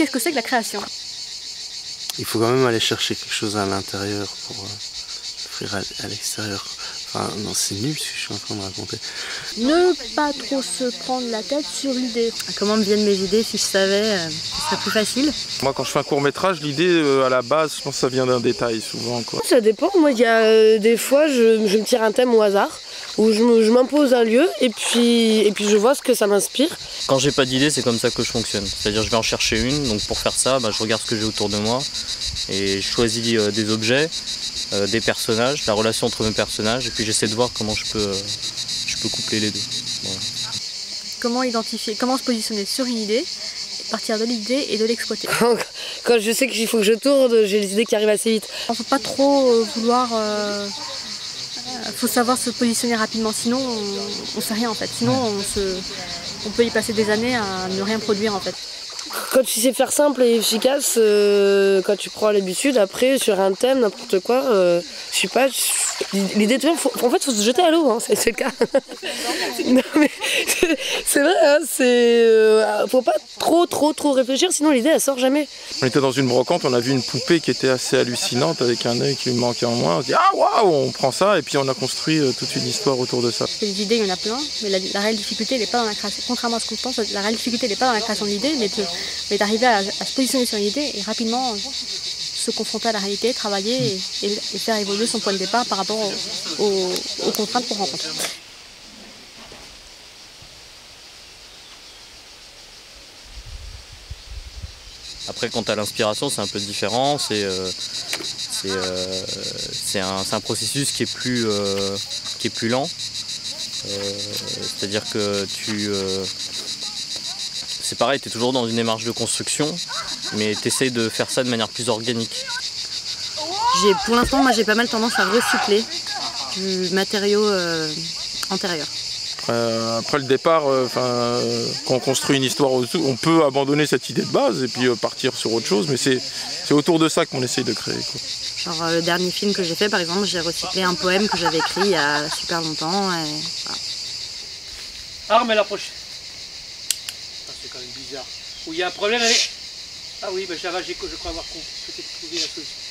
qu'est-ce que c'est que la création? Il faut quand même aller chercher quelque chose à l'intérieur pour l'offrir à l'extérieur. Enfin, non, c'est nul ce que je suis en train de raconter. Ne pas trop se prendre la tête sur l'idée. Comment me viennent mes idées? Si je savais, ce serait plus facile. Moi, quand je fais un court-métrage, l'idée, à la base, je pense que ça vient d'un détail, souvent, quoi. Ça dépend. Moi, il y a des fois, je me tire un thème au hasard, où je m'impose un lieu, et puis je vois ce que ça m'inspire. Quand j'ai pas d'idée, c'est comme ça que je fonctionne. C'est-à-dire, je vais en chercher une. Donc, pour faire ça, je regarde ce que j'ai autour de moi, et je choisis des objets, des personnages, la relation entre mes personnages, et puis j'essaie de voir comment je peux coupler les deux. Voilà. Comment identifier, comment se positionner sur une idée, partir de l'idée et de l'exploiter. Quand je sais qu'il faut que je tourne, j'ai les idées qui arrivent assez vite. Il ne faut pas trop vouloir... faut savoir se positionner rapidement, sinon on ne fait rien en fait. Sinon on peut y passer des années à ne rien produire en fait. Quand tu sais faire simple et efficace, quand tu prends l'habitude, après sur un thème, n'importe quoi, je sais pas, l'idée de faire, en fait, faut se jeter à l'eau, hein, c'est le cas. Non, mais c'est vrai, hein, faut pas trop réfléchir, sinon l'idée elle sort jamais. On était dans une brocante, on a vu une poupée qui était assez hallucinante avec un œil qui lui manquait en moins. On se dit ah waouh, on prend ça et puis on a construit toute une histoire autour de ça. Les idées, il y en a plein, mais la réelle difficulté n'est pas dans la création. Contrairement à ce qu'on pense, la réelle difficulté n'est pas dans la création de l'idée, mais d'arriver à se positionner sur une idée et rapidement se confronter à la réalité, travailler et faire évoluer son point de départ par rapport aux contraintes qu'on rencontre. Après, quant à l'inspiration, c'est un peu différent. C'est un processus qui est plus lent. C'est-à-dire que c'est pareil, tu es toujours dans une démarche de construction, mais tu essayes de faire ça de manière plus organique. Pour l'instant, moi j'ai pas mal tendance à recycler du matériau antérieur. Après le départ, quand on construit une histoire, on peut abandonner cette idée de base et puis partir sur autre chose, mais c'est autour de ça qu'on essaye de créer, quoi. Genre le dernier film que j'ai fait, par exemple, j'ai recyclé un poème que j'avais écrit il y a super longtemps. Et voilà. Arme à la prochaine. C'est quand même bizarre. Où il y a un problème avec... Ah oui, ça va, je crois avoir peut-être trouvé la solution.